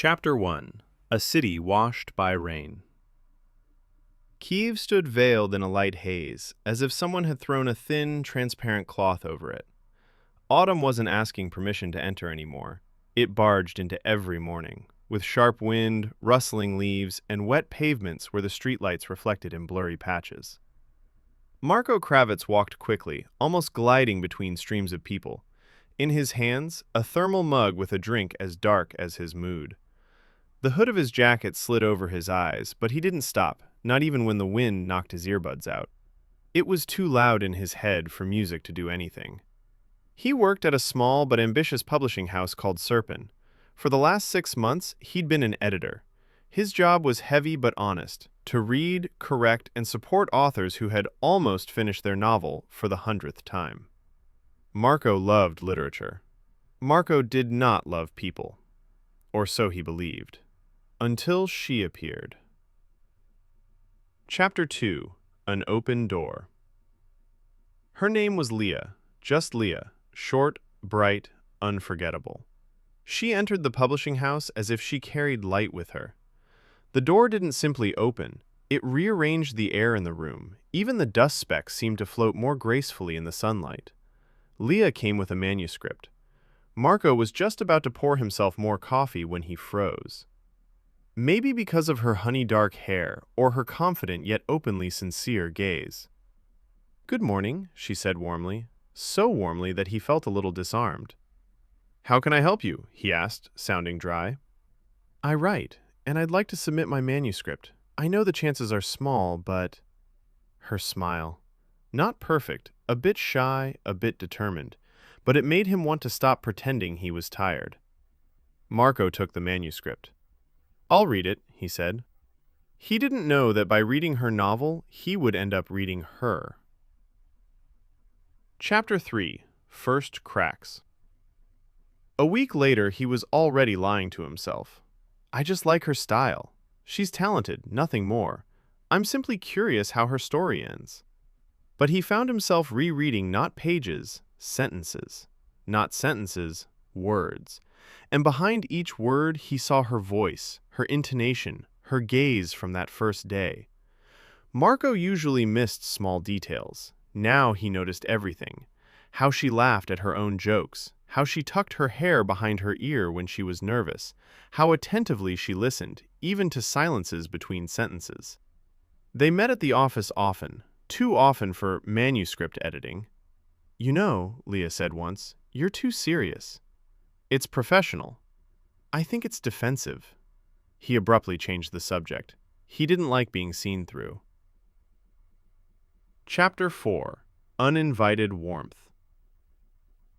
Chapter 1. A City Washed by Rain. Kiev stood veiled in a light haze, as if someone had thrown a thin, transparent cloth over it. Autumn wasn't asking permission to enter anymore. It barged into every morning, with sharp wind, rustling leaves, and wet pavements where the streetlights reflected in blurry patches. Marko Kravitz walked quickly, almost gliding between streams of people. In his hands, a thermal mug with a drink as dark as his mood. The hood of his jacket slid over his eyes, but he didn't stop, not even when the wind knocked his earbuds out. It was too loud in his head for music to do anything. He worked at a small but ambitious publishing house called Serpent. For the last 6 months, he'd been an editor. His job was heavy but honest, to read, correct, and support authors who had almost finished their novel for the 100th time. Marko loved literature. Marko did not love people. Or so he believed. Until she appeared. Chapter 2. An Open Door. Her name was Leah, just Leah, short, bright, unforgettable. She entered the publishing house as if she carried light with her. The door didn't simply open, it rearranged the air in the room. Even the dust specks seemed to float more gracefully in the sunlight. Leah came with a manuscript. Marko was just about to pour himself more coffee when he froze. Maybe because of her honey-dark hair or her confident yet openly sincere gaze. "Good morning," she said warmly, so warmly that he felt a little disarmed. "How can I help you?" he asked, sounding dry. "I write, and I'd like to submit my manuscript. I know the chances are small, but—" Her smile. Not perfect, a bit shy, a bit determined, but it made him want to stop pretending he was tired. Marko took the manuscript. "I'll read it," he said. He didn't know that by reading her novel, he would end up reading her. Chapter 3. First Cracks. A week later, he was already lying to himself. "I just like her style. She's talented, nothing more. I'm simply curious how her story ends." But he found himself rereading not pages, sentences. Not sentences, words. And behind each word, he saw her voice, her intonation, her gaze from that first day. Marko usually missed small details. Now he noticed everything. How she laughed at her own jokes, how she tucked her hair behind her ear when she was nervous, how attentively she listened, even to silences between sentences. They met at the office often, too often for manuscript editing. "You know," Leah said once, "you're too serious." "It's professional." "I think it's defensive." He abruptly changed the subject. He didn't like being seen through. Chapter 4. Uninvited Warmth.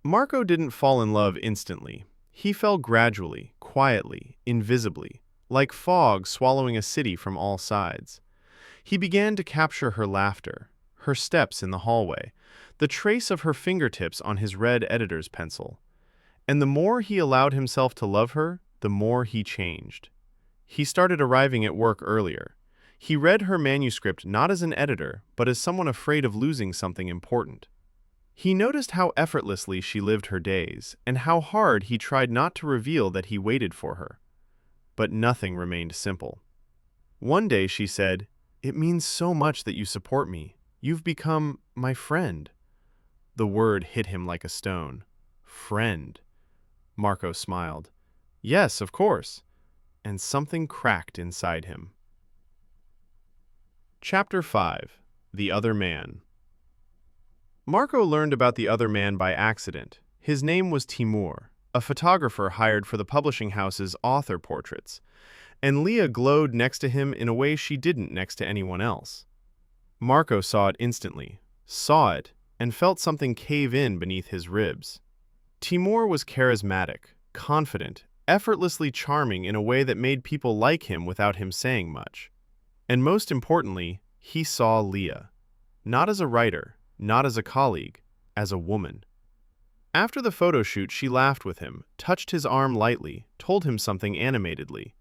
Marko didn't fall in love instantly. He fell gradually, quietly, invisibly, like fog swallowing a city from all sides. He began to capture her laughter, her steps in the hallway, the trace of her fingertips on his red editor's pencil. And the more he allowed himself to love her, the more he changed. He started arriving at work earlier. He read her manuscript not as an editor, but as someone afraid of losing something important. He noticed how effortlessly she lived her days, and how hard he tried not to reveal that he waited for her. But nothing remained simple. One day she said, "It means so much that you support me. You've become my friend." The word hit him like a stone. Friend. Marko smiled. "Yes, of course." And something cracked inside him. Chapter 5. The Other Man. Marko learned about the other man by accident. His name was Timur, a photographer hired for the publishing house's author portraits, and Leah glowed next to him in a way she didn't next to anyone else. Marko saw it instantly, and felt something cave in beneath his ribs. Timur was charismatic, confident, effortlessly charming in a way that made people like him without him saying much. And most importantly, he saw Leah. Not as a writer, not as a colleague, as a woman. After the photo shoot, she laughed with him, touched his arm lightly, told him something animatedly.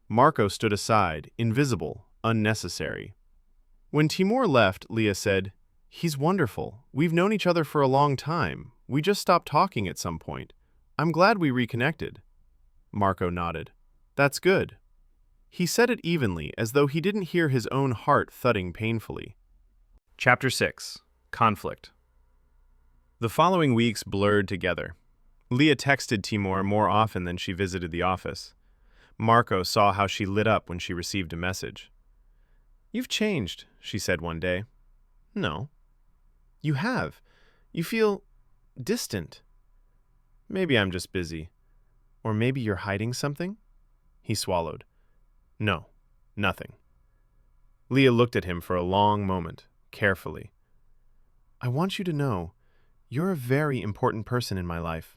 Marko stood aside, invisible, unnecessary. When Timur left, Leah said, "He's wonderful. We've known each other for a long time. We just stopped talking at some point. I'm glad we reconnected." Marko nodded. That's good. He said it evenly, as though he didn't hear his own heart thudding painfully. Chapter 6. Conflict. The following weeks blurred together. Leah texted Timur more often than she visited the office. Marco saw how she lit up when she received a message. "You've changed," she said one day. "No." "You have. You feel distant." "Maybe I'm just busy. Or maybe you're hiding something?" He swallowed. "No, nothing." Leah looked at him for a long moment, carefully. "I want you to know, you're a very important person in my life."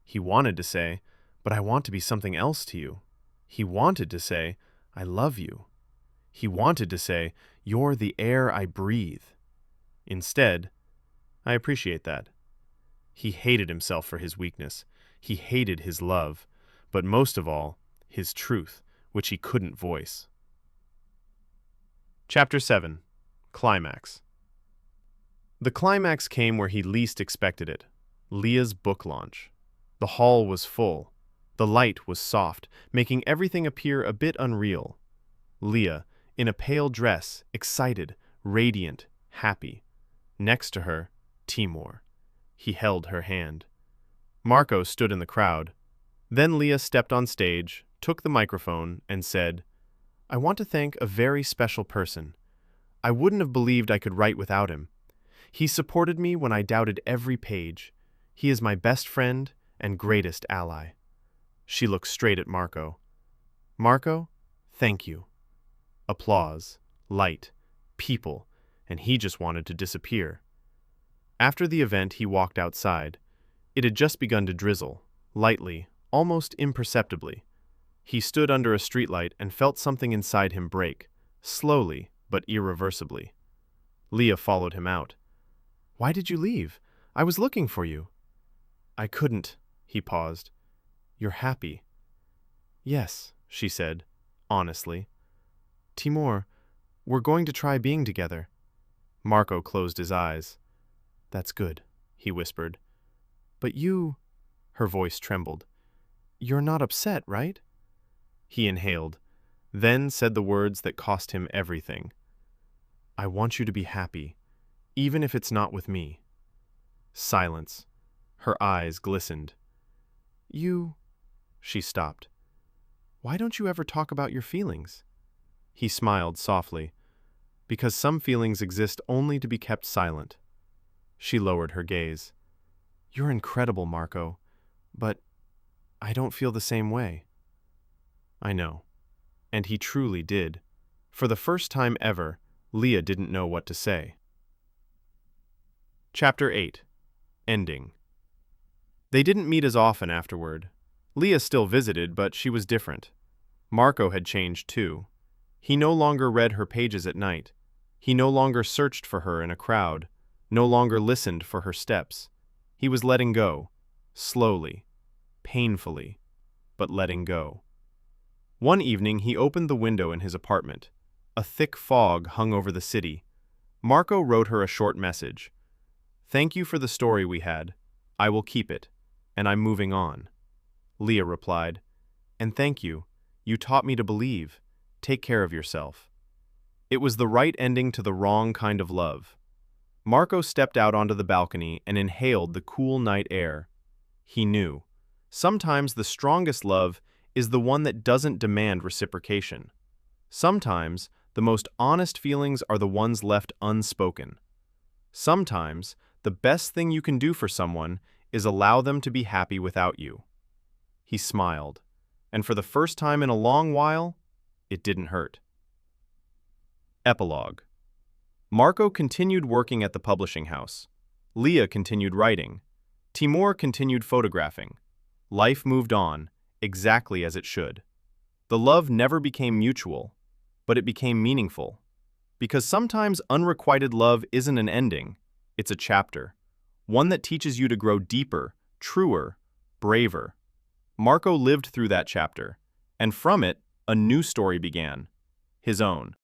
He wanted to say, "But I want to be something else to you." He wanted to say, "I love you." He wanted to say, "You're the air I breathe." Instead, "I appreciate that." He hated himself for his weakness. He hated his love, but most of all, his truth, which he couldn't voice. Chapter 7. Climax. The climax came where he least expected it, Leah's book launch. The hall was full. The light was soft, making everything appear a bit unreal. Leah, in a pale dress, excited, radiant, happy. Next to her, Timur. He held her hand. Marco stood in the crowd. Then Leah stepped on stage, took the microphone, and said, "I want to thank a very special person. I wouldn't have believed I could write without him. He supported me when I doubted every page. He is my best friend and greatest ally." She looked straight at Marco. "Marco, thank you." Applause, light, people, and he just wanted to disappear. After the event, he walked outside. It had just begun to drizzle, lightly, almost imperceptibly. He stood under a streetlight and felt something inside him break, slowly but irreversibly. Leah followed him out. "Why did you leave? I was looking for you." "I couldn't," he paused. "You're happy." "Yes," she said, honestly. "Timur, we're going to try being together." Marco closed his eyes. "That's good," he whispered. "But you—" Her voice trembled. "You're not upset, right?" He inhaled, then said the words that cost him everything. "I want you to be happy, even if it's not with me." Silence. Her eyes glistened. "You—" She stopped. "Why don't you ever talk about your feelings?" He smiled softly. "Because some feelings exist only to be kept silent." She lowered her gaze. "You're incredible, Marco, but I don't feel the same way." "I know." And he truly did. For the first time ever, Leah didn't know what to say. Chapter 8. Ending. They didn't meet as often afterward. Leah still visited, but she was different. Marco had changed too. He no longer read her pages at night. He no longer searched for her in a crowd, no longer listened for her steps. He was letting go, slowly, painfully, but letting go. One evening he opened the window in his apartment. A thick fog hung over the city. Marco wrote her a short message. "Thank you for the story we had. I will keep it, and I'm moving on." Leah replied, "And thank you. You taught me to believe. Take care of yourself." It was the right ending to the wrong kind of love. Marco stepped out onto the balcony and inhaled the cool night air. He knew. Sometimes the strongest love is the one that doesn't demand reciprocation. Sometimes the most honest feelings are the ones left unspoken. Sometimes the best thing you can do for someone is allow them to be happy without you. He smiled, and for the first time in a long while, it didn't hurt. Epilogue. Marco continued working at the publishing house. Leah continued writing. Timur continued photographing. Life moved on, exactly as it should. The love never became mutual, but it became meaningful. Because sometimes unrequited love isn't an ending, it's a chapter. One that teaches you to grow deeper, truer, braver. Marco lived through that chapter, and from it, a new story began. His own.